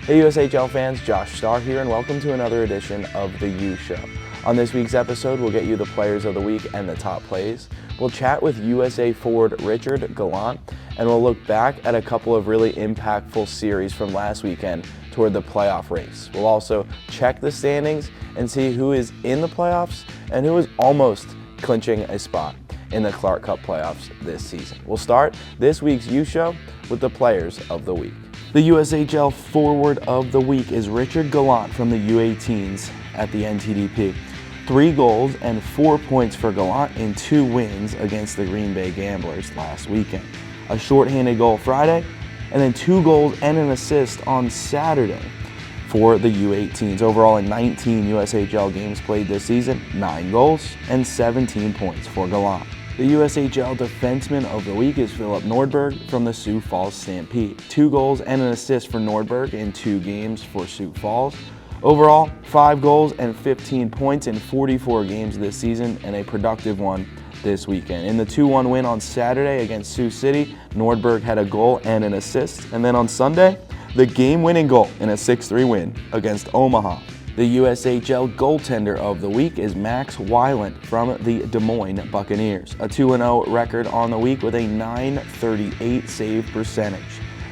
Hey USHL fans, Josh Starr here, and welcome to another edition of The U Show. On this week's episode, we'll get you the players of the week and the top plays. We'll chat with USA forward Richard Gallant, and we'll look back at a couple of really impactful series from last weekend toward the playoff race. We'll also check the standings and see who is in the playoffs and who is almost clinching a spot in the Clark Cup playoffs this season. We'll start this week's U Show with the players of the week. The USHL forward of the week is Richard Gallant from the U18s at the NTDP. 3 goals and 4 points for Gallant in 2 wins against the Green Bay Gamblers last weekend. A shorthanded goal Friday, and then 2 goals and an assist on Saturday for the U18s. Overall, in 19 USHL games played this season, 9 goals and 17 points for Gallant. The USHL defenseman of the week is Philip Nordberg from the Sioux Falls Stampede. 2 goals and an assist for Nordberg in 2 games for Sioux Falls. Overall, 5 goals and 15 points in 44 games this season, and a productive one this weekend. In the 2-1 win on Saturday against Sioux City, Nordberg had a goal and an assist. And then on Sunday, the game-winning goal in a 6-3 win against Omaha. The USHL goaltender of the week is Max Weiland from the Des Moines Buccaneers. A 2-0 record on the week with a .938 save percentage.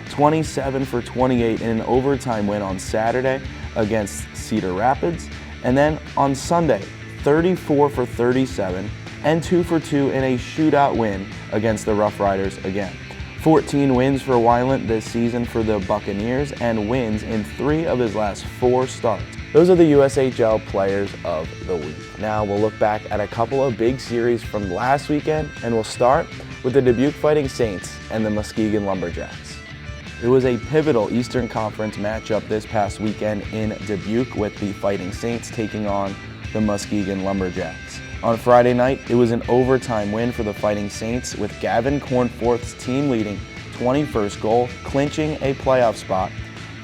27 for 28 in an overtime win on Saturday against Cedar Rapids. And then on Sunday, 34 for 37 and 2 for 2 in a shootout win against the Rough Riders again. 14 wins for Weiland this season for the Buccaneers and wins in 3 of his last 4 starts. Those are the USHL players of the week. Now we'll look back at a couple of big series from last weekend, and we'll start with the Dubuque Fighting Saints and the Muskegon Lumberjacks. It was a pivotal Eastern Conference matchup this past weekend in Dubuque with the Fighting Saints taking on the Muskegon Lumberjacks. On Friday night, it was an overtime win for the Fighting Saints with Gavin Cornforth's team-leading 21st goal, clinching a playoff spot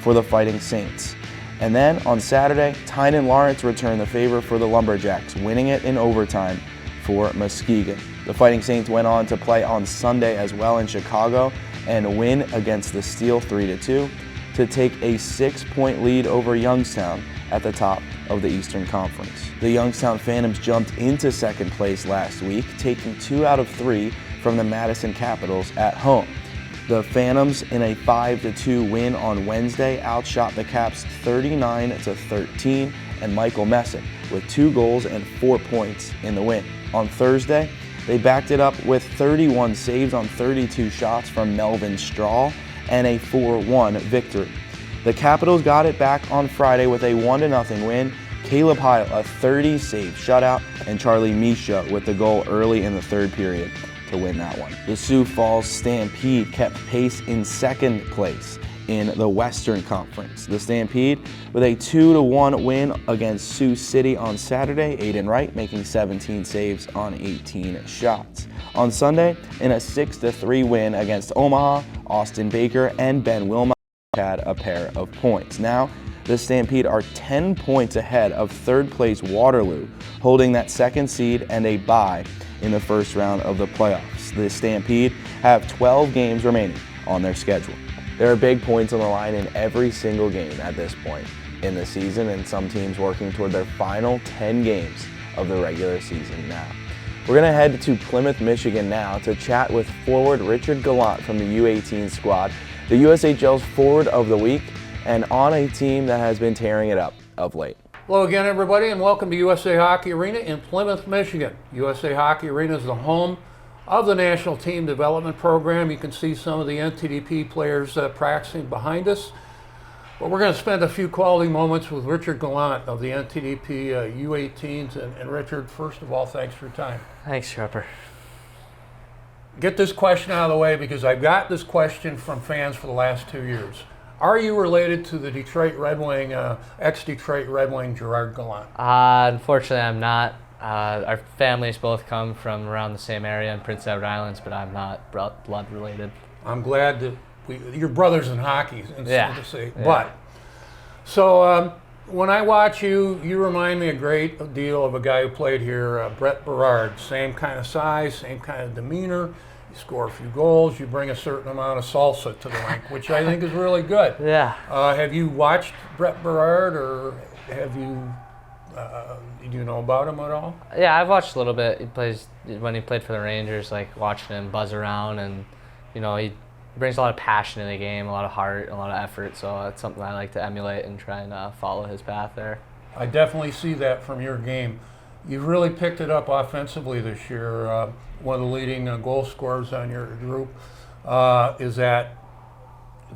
for the Fighting Saints. And then on Saturday, Tynan Lawrence returned the favor for the Lumberjacks, winning it in overtime for Muskegon. The Fighting Saints went on to play on Sunday as well in Chicago and win against the Steel 3-2 to take a 6-point lead over Youngstown at the top of the Eastern Conference. The Youngstown Phantoms jumped into second place last week, taking 2 out of 3 from the Madison Capitals at home. The Phantoms, in a 5-2 win on Wednesday, outshot the Caps 39-13, and Michael Messick with 2 goals and 4 points in the win. On Thursday, they backed it up with 31 saves on 32 shots from Melvin Strahl and a 4-1 victory. The Capitals got it back on Friday with a 1-0 win. Caleb Heil, a 30-save shutout, and Charlie Misha with the goal early in the 3rd period to win that one. The Sioux Falls Stampede kept pace in second place in the Western Conference. The Stampede with a 2-1 win against Sioux City on Saturday, Aiden Wright making 17 saves on 18 shots. On Sunday, in a 6-3 win against Omaha, Austin Baker and Ben Wilmot had a pair of points. Now, the Stampede are 10 points ahead of 3rd place Waterloo, holding that 2nd seed and a bye in the first round of the playoffs. The Stampede have 12 games remaining on their schedule. There are big points on the line in every single game at this point in the season, and some teams working toward their final 10 games of the regular season now. We're going to head to Plymouth, Michigan now to chat with forward Richard Gallant from the U18 squad, the USHL's forward of the week, and on a team that has been tearing it up of late. Hello again, everybody, and welcome to USA Hockey Arena in Plymouth, Michigan. USA Hockey Arena is the home of the National Team Development Program. You can see some of the NTDP players practicing behind us. But we're going to spend a few quality moments with Richard Gallant of the NTDP U18s. And Richard, first of all, thanks for your time. Thanks, Trevor. Get this question out of the way because I've got this question from fans for the last 2 years. Are you related to the Detroit Red Wing, ex-Detroit Red Wing Gerard Gallant? Unfortunately, I'm not. Our families both come from around the same area in Prince Edward Islands, but I'm not blood related. I'm glad that you're brothers in hockey, yeah. to say. Yeah. But, so when I watch you, you remind me a great deal of a guy who played here, Brett Berard. Same kind of size, same kind of demeanor. you score a few goals, you bring a certain amount of salsa to the rink, which I think is really good. Yeah. Have you watched Brett Berard, or have you, do you know about him at all? Yeah, I've watched a little bit. When he played for the Rangers, like watching him buzz around, and he brings a lot of passion in the game, a lot of heart, a lot of effort. So it's something I like to emulate and try and follow his path there. I definitely see that from your game. You've really picked it up offensively this year. One of the leading goal scorers on your group. Is that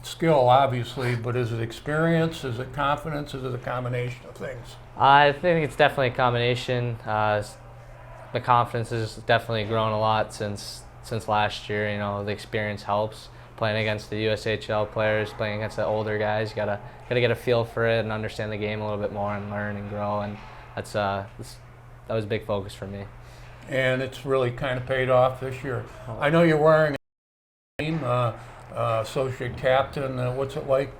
skill, obviously, but is it experience? Is it confidence? Is it a combination of things? I think it's definitely a combination. The confidence has definitely grown a lot since last year. The experience helps. Playing against the USHL players, playing against the older guys, you gotta get a feel for it and understand the game a little bit more and learn and grow. And that was a big focus for me. And it's really kind of paid off this year. I know you're wearing a team, associate captain. What's it like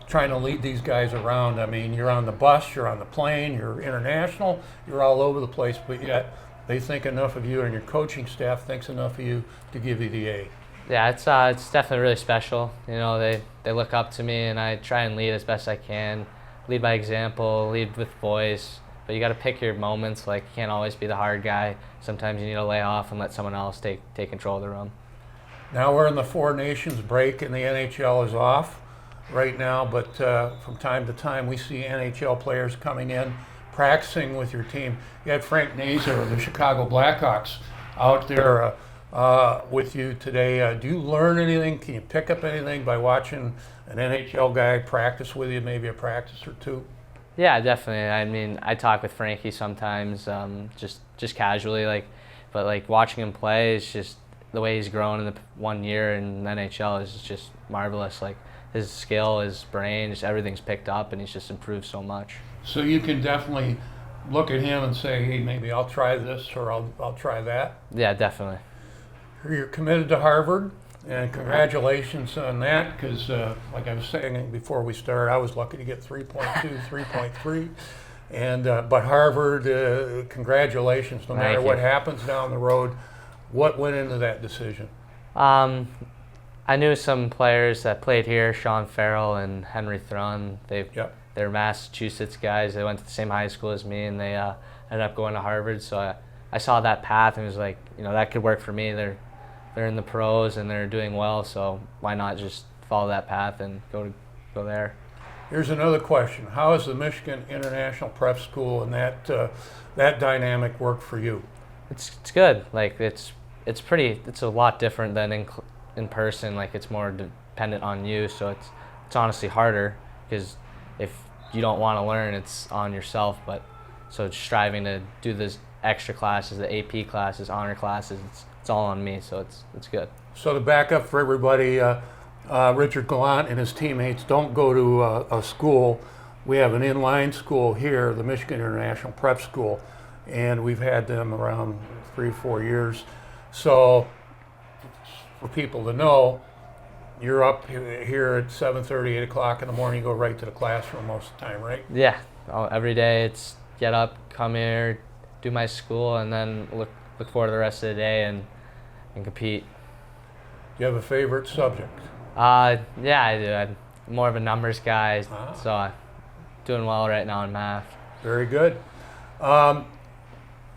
trying to lead these guys around? I mean, you're on the bus, you're on the plane, you're international, you're all over the place, but yet they think enough of you, and your coaching staff thinks enough of you to give you the A. Yeah, it's definitely really special. They look up to me, and I try and lead as best I can. Lead by example, lead with voice. But you got to pick your moments. Like, you can't always be the hard guy. Sometimes you need to lay off and let someone else take control of the room. Now we're in the Four Nations break, and the NHL is off right now. But from time to time, we see NHL players coming in, practicing with your team. You had Frank Nazar of the Chicago Blackhawks out there with you today. Do you learn anything? Can you pick up anything by watching an NHL guy practice with you, maybe a practice or two? Yeah, definitely. I mean, I talk with Frankie sometimes, just casually, but watching him play is just the way he's grown in the 1 year in the NHL is just marvelous. Like, his skill, his brain, just everything's picked up, and he's just improved so much. So you can definitely look at him and say, hey, maybe I'll try this or I'll try that. Yeah, definitely. You're committed to Harvard, and congratulations on that, because like I was saying before we started, I was lucky to get 3.2, 3.3. And but Harvard, congratulations, no matter what happens down the road. What went into that decision? I knew some players that played here, Sean Farrell and Henry Thrun. They're Massachusetts guys. They went to the same high school as me, and they ended up going to Harvard. So I saw that path and was like, that could work for me. They're in the pros and they're doing well, so why not just follow that path and go there? Here's another question: how has the Michigan International Prep School and that dynamic work for you? It's good. Like, it's a lot different than in person. Like, it's more dependent on you, so it's honestly harder, because if you don't want to learn, it's on yourself. But so striving to do this extra classes, the AP classes, honor classes, it's all on me, so it's good. So to back up for everybody, Richard Gallant and his teammates don't go to a school. We have an inline school here, the Michigan International Prep School, and we've had them around 3 or 4 years. So for people to know, you're up here at 7:30, 8 o'clock in the morning, you go right to the classroom most of the time, right? Yeah, every day it's get up, come here, do my school, and then look forward to the rest of the day and compete. Do you have a favorite subject? Yeah, I do. I'm more of a numbers guy, so I'm doing well right now in math. Very good.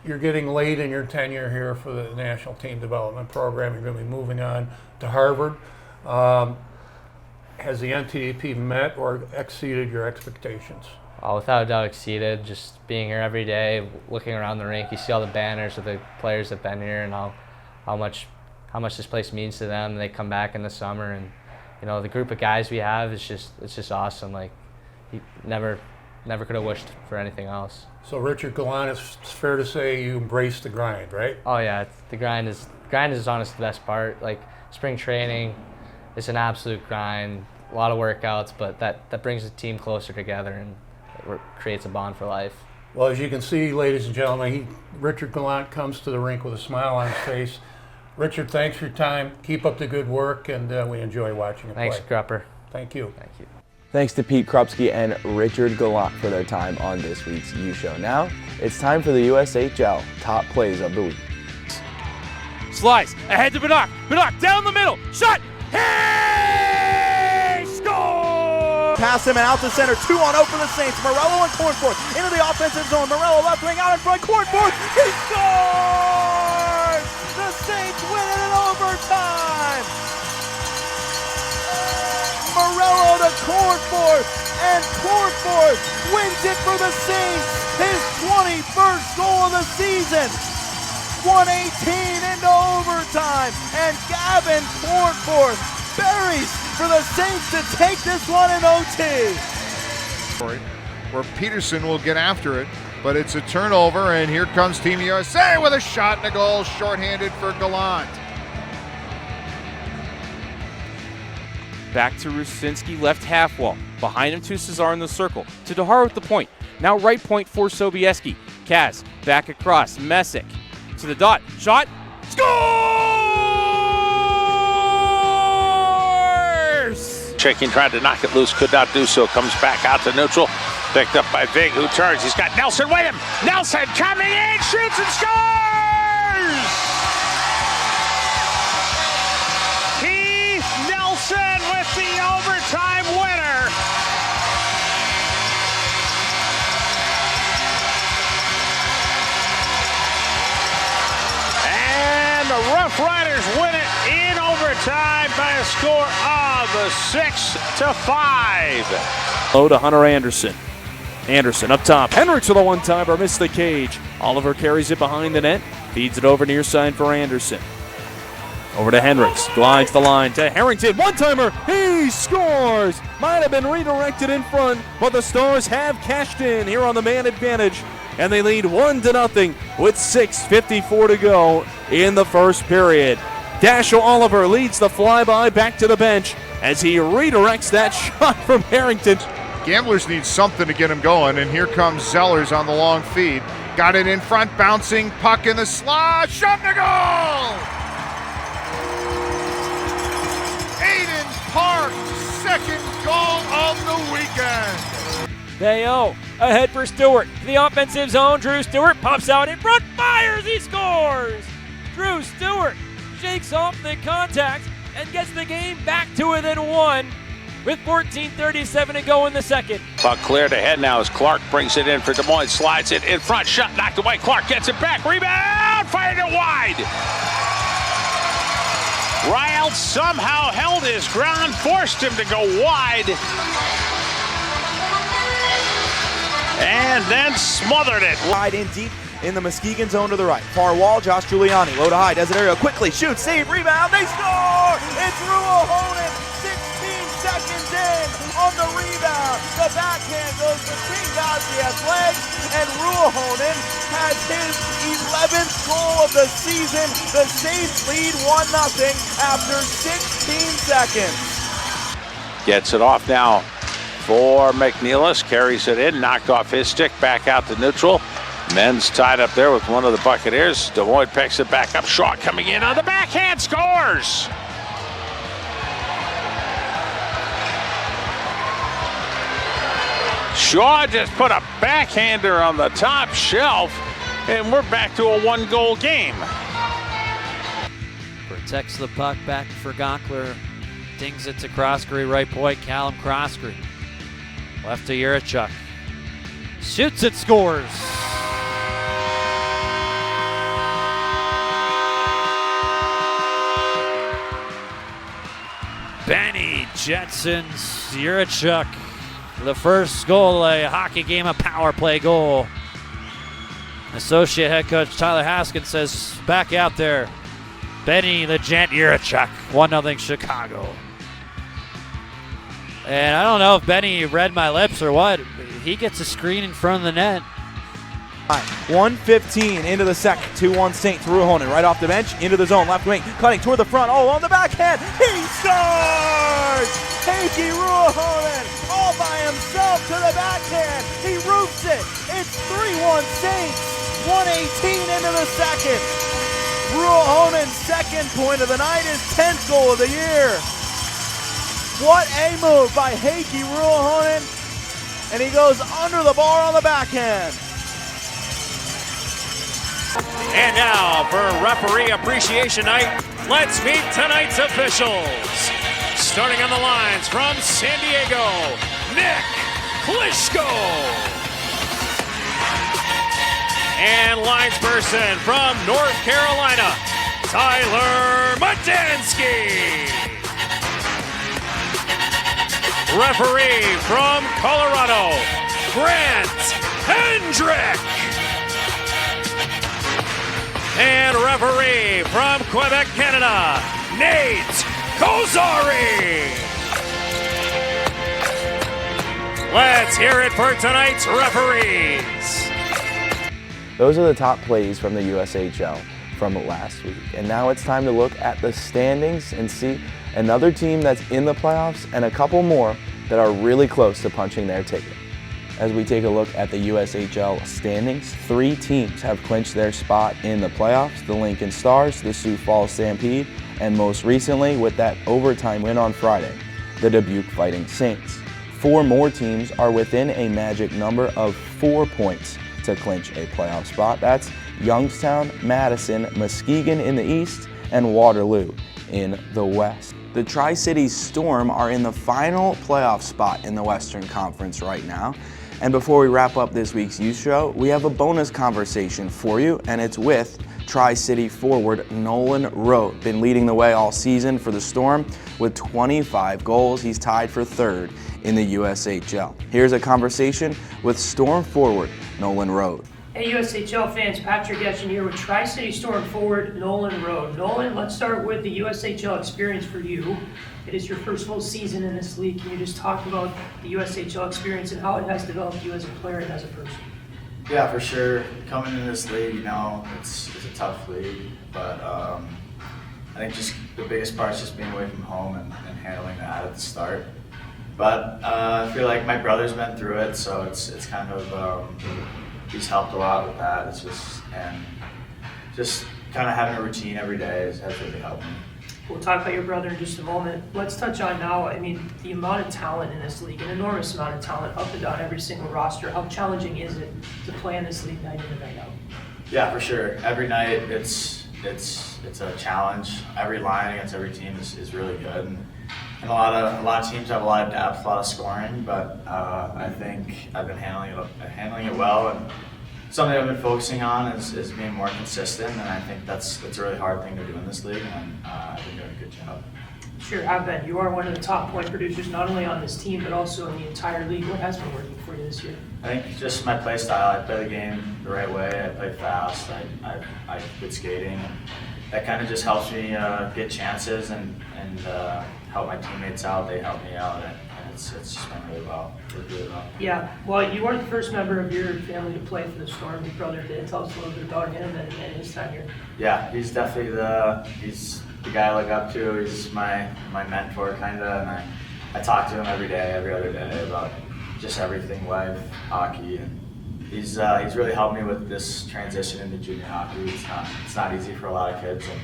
You're getting late in your tenure here for the National Team Development Program. You're going to be moving on to Harvard. Has the NTDP met or exceeded your expectations? Without a doubt exceeded. Just being here every day, looking around the rink, you see all the banners of the players that have been here and how much this place means to them. They come back in the summer, and the group of guys we have it's just awesome. Like, you never could have wished for anything else. So Richard Gallant, it's fair to say you embrace the grind, right? Oh yeah, the grind is honestly the best part. Like, spring training, it's an absolute grind. A lot of workouts, but that brings the team closer together and it creates a bond for life. Well, as you can see, ladies and gentlemen, Richard Gallant comes to the rink with a smile on his face. Richard, thanks for your time. Keep up the good work, and we enjoy watching you play. Thanks, Grupper. Thank you. Thank you. Thanks to Pete Krupski and Richard Gallant for their time on this week's U Show. Now, it's time for the USHL Top Plays of the Week. Slice ahead to Benoit. Benoit down the middle. Shot. He scores! Pass him and out to center. 2-on-0 for the Saints. Morello and Cornforth into the offensive zone. Morello left wing out in front. Cornforth. He scores! The Saints win it in overtime. Morello to Cornforth, and Cornforth wins it for the Saints. His 21st goal of the season. 118 into overtime, and Gavin Cornforth buries for the Saints to take this one in OT. Where Peterson will get after it, but it's a turnover, and here comes Team USA with a shot and a goal, shorthanded for Gallant. Back to Rusinski, left half wall. Behind him to Cesar in the circle. To Dahar with the point. Now right point for Sobieski. Kaz back across. Messick to the dot. Shot. Scores! Checking, tried to knock it loose, could not do so. Comes back out to neutral. Picked up by Vig, who turns. He's got Nelson with him. Nelson coming in, shoots and scores! Nelson with the overtime winner. And the Rough Riders win it in overtime by a score of 6-5. Low to Hunter Anderson. Anderson up top. Henricks with a one-timer, missed the cage. Oliver carries it behind the net. Feeds it over near side for Anderson. Over to Henricks, glides the line to Harrington, one-timer, he scores! Might have been redirected in front, but the Stars have cashed in here on the man advantage, and they lead 1-0 with 6:54 to go in the first period. Dashiell Oliver leads the flyby back to the bench as he redirects that shot from Harrington. Gamblers need something to get him going, and here comes Zellers on the long feed. Got it in front, bouncing, puck in the slot, shot and a goal! Aiden Park, second goal of the weekend. Bayo ahead for Stewart. The offensive zone, Drew Stewart pops out in front, fires, he scores! Drew Stewart shakes off the contact and gets the game back to within one with 14:37 to go in the second. Puck cleared ahead now as Clark brings it in for Des Moines, slides it in front, shot knocked away. Clark gets it back, rebound, fired it wide. Ryle somehow held his ground, forced him to go wide, and then smothered it. Wide in deep in the Muskegon zone to the right. Far wall, Josh Giuliani, low to high, Desiderio quickly shoots, save, rebound, they score! It's Ruohonen, 16 seconds in on the rebound. The backhand goes between Gaziev's legs, and Ruohonen has his 11th goal of the season. The Saints lead 1-0 after 16 seconds. Gets it off now for McNeilis, carries it in, knocked off his stick, back out to neutral. Men's tied up there with one of the Buccaneers. Des Moines picks it back up. Shaw coming in on the backhand, scores! Shaw just put a backhander on the top shelf, and we're back to a one-goal game. Protects the puck back for Gonkler. Dings it to Croskery, right point, Callum Croskery. Left to Yurichuk. Shoots it, scores! Benny Jetsons Yurichuk. The first goal, a hockey game, a power play goal. Associate head coach Tyler Haskins says, back out there. Benny the Gent Yurichuk, 1-0 Chicago. And I don't know if Benny read my lips or what. He gets a screen in front of the net. 1:15 into the second, 2-1 Saints. Ruohonen right off the bench, into the zone, left wing, cutting toward the front, all on the backhand. He scores! Heikki Ruohonen all by himself to the backhand. He roofs it. It's 3-1 Saints, 1:18 into the second. Ruohonen's second point of the night, his 10th goal of the year. What a move by Heikki Ruohonen, and he goes under the bar on the backhand. And now for Referee Appreciation Night, let's meet tonight's officials. Starting on the lines from San Diego, Nick Klitschko. And linesperson from North Carolina, Tyler Madansky. Referee from Colorado, Grant Hendrick. And referee from Quebec, Canada, Nate Kozari. Let's hear it for tonight's referees. Those are the top plays from the USHL from last week. And now it's time to look at the standings and see another team that's in the playoffs and a couple more that are really close to punching their ticket. As we take a look at the USHL standings, 3 teams have clinched their spot in the playoffs: the Lincoln Stars, the Sioux Falls Stampede, and most recently, with that overtime win on Friday, the Dubuque Fighting Saints. 4 more teams are within a magic number of 4 points to clinch a playoff spot. That's Youngstown, Madison, Muskegon in the East, and Waterloo in the West. The Tri-Cities Storm are in the final playoff spot in the Western Conference right now. And before we wrap up this week's youth show, we have a bonus conversation for you, and it's with Tri-City forward Nolan Roed. Been leading the way all season for the Storm with 25 goals. He's tied for 3rd in the USHL. Here's a conversation with Storm forward Nolan Roed. Hey USHL fans, Patrick Etchen here with Tri-City Storm forward Nolan Roed. Nolan, let's start with the USHL experience for you. It is your first full season in this league. Can you just talk about the USHL experience and how it has developed you as a player and as a person? Yeah, for sure. Coming in this league, you know, it's a tough league, but I think just the biggest part is just being away from home and handling that at the start. But I feel like my brother's been through it, so it's kind of he's helped a lot with that. It's just kind of having a routine every day has really helped me. We'll talk about your brother in just a moment. Let's touch on now, I mean, the amount of talent in this league, an enormous amount of talent up and down every single roster. How challenging is it to play in this league night in and night out? Yeah, for sure. Every night it's a challenge. Every line against every team is really good. And a lot of teams have a lot of depth, a lot of scoring, but I think I've been handling it well, and something I've been focusing on is being more consistent, and I think that's a really hard thing to do in this league, and I've been doing a good job. Sure, have been. You are one of the top point producers, not only on this team, but also in the entire league. What has been working for you this year? I think just my play style. I play the game the right way. I play fast. I good skating. And that kind of just helps me get chances and help my teammates out. They help me out, and it's just been really well. Yeah, well, you weren't the first member of your family to play for the Storm. Your brother did. Tell us a little bit about him and his time here. Yeah, he's definitely the guy I look up to. He's my mentor, kind of, and I talk to him every day, every other day about just everything, life, hockey, and he's really helped me with this transition into junior hockey. It's not easy for a lot of kids, and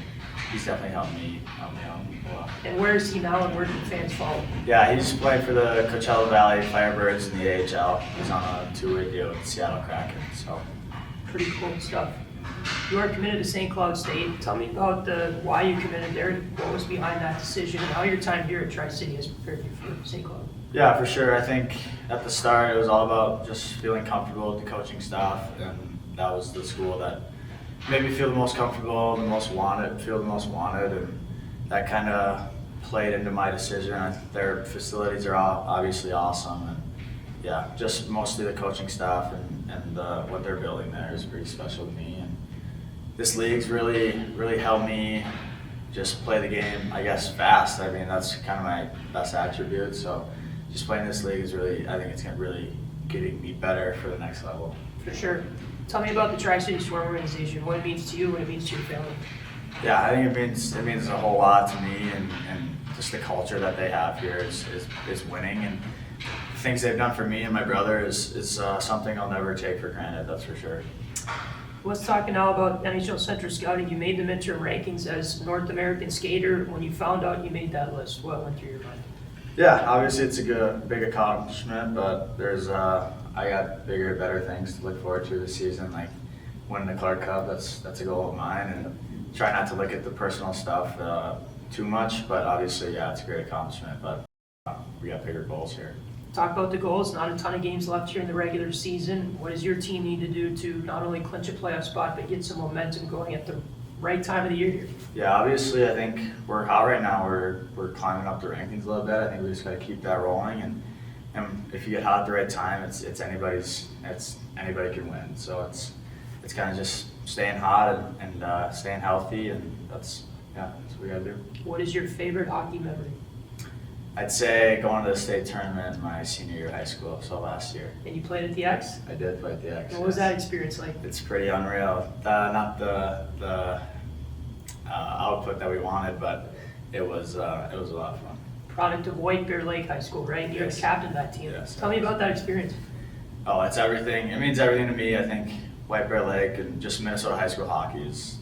he's definitely helped me out a lot. And where is he now, and where can fans follow him? Yeah, he's playing for the Coachella Valley Firebirds in the AHL. He's on a 2-way deal with the Seattle Kraken. So pretty cool stuff. You are committed to St. Cloud State. Tell me about why you committed there, what was behind that decision, and how your time here at Tri-City has prepared you for St. Cloud. Yeah, for sure. I think at the start it was all about just feeling comfortable with the coaching staff, and that was the school that made me feel the most comfortable, feel the most wanted, and that kind of played into my decision. Their facilities are obviously awesome, and yeah, just mostly the coaching staff and what they're building there is pretty special to me. And this league's really helped me just play the game, I guess, fast. I mean, that's kind of my best attribute. So just playing this league is I think it's going to really getting me better for the next level. For sure. Tell me about the Tri-City Storm organization, what it means to you, what it means to your family. Yeah, I think it means a whole lot to me, and just the culture that they have here is winning, and the things they've done for me and my brother is something I'll never take for granted, that's for sure. Let's talk now about NHL Central Scouting. You made the midterm rankings as North American skater. When you found out you made that list, what went through your mind? Yeah, obviously it's a big accomplishment, but I got bigger, better things to look forward to this season, like win the Clark Cup. That's a goal of mine, and try not to look at the personal stuff too much. But obviously, yeah, it's a great accomplishment. But we got bigger goals here. Talk about the goals. Not a ton of games left here in the regular season. What does your team need to do to not only clinch a playoff spot, but get some momentum going at the right time of the year here? Yeah, obviously, I think we're hot right now. We're climbing up the rankings a little bit. I think we just got to keep that rolling, and if you get hot at the right time, anybody can win. So it's kind of just staying hot and staying healthy, and that's what we got to do. What is your favorite hockey memory? I'd say going to the state tournament my senior year of high school, so last year. And you played at the X? I did play at the X. What was that experience like? It's pretty unreal. Not the output that we wanted, but it was a lot of fun. Product of White Bear Lake High School, right? You're the captain of that team. Yes. Tell me about that experience. Oh, it's everything. It means everything to me. I think White Bear Lake and just Minnesota high school hockey is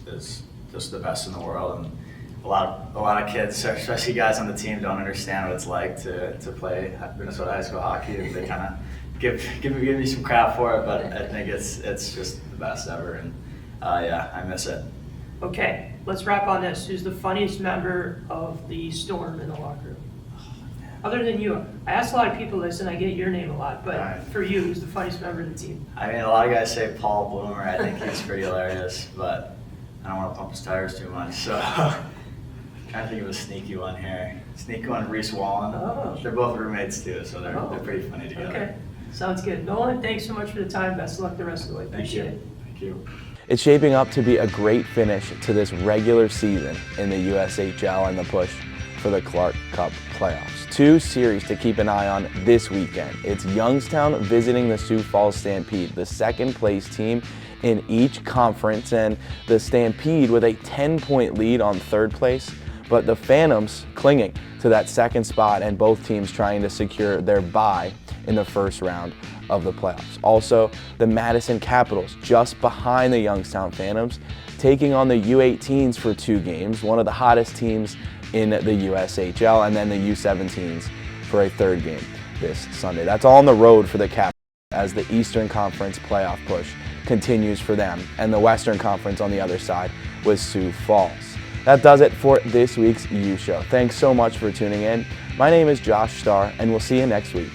just the best in the world. And a lot of kids, especially guys on the team, don't understand what it's like to play Minnesota high school hockey, and they kind of give me some crap for it. But I think it's just the best ever, and I miss it. Okay, let's wrap on this. Who's the funniest member of the Storm in the locker room? Other than you, I ask a lot of people this, and I get your name a lot. But Right. For you, who's the funniest member of the team? I mean, a lot of guys say Paul Bloomer. I think he's pretty hilarious, but I don't want to pump his tires too much. So trying to think of a sneaky one here. Sneaky one, Reese Wallen. Oh. They're both roommates too, so they're pretty funny together. Okay, sounds good. Nolan, thanks so much for the time. Best of luck the rest of the way. Appreciate it. Thank you. It's shaping up to be a great finish to this regular season in the USHL and the push for the Clark Cup playoffs. Two series to keep an eye on this weekend. It's Youngstown visiting the Sioux Falls Stampede, the second place team in each conference, and the Stampede with a 10-point lead on third place, but the Phantoms clinging to that second spot, and both teams trying to secure their bye in the first round of the playoffs. Also, the Madison Capitals just behind the Youngstown Phantoms, taking on the U18s for 2 games, one of the hottest teams in the USHL, and then the U17s for a 3rd game this Sunday. That's all on the road for the Capitals as the Eastern Conference playoff push continues for them, and the Western Conference on the other side with Sioux Falls. That does it for this week's U Show. Thanks so much for tuning in. My name is Josh Starr, and we'll see you next week.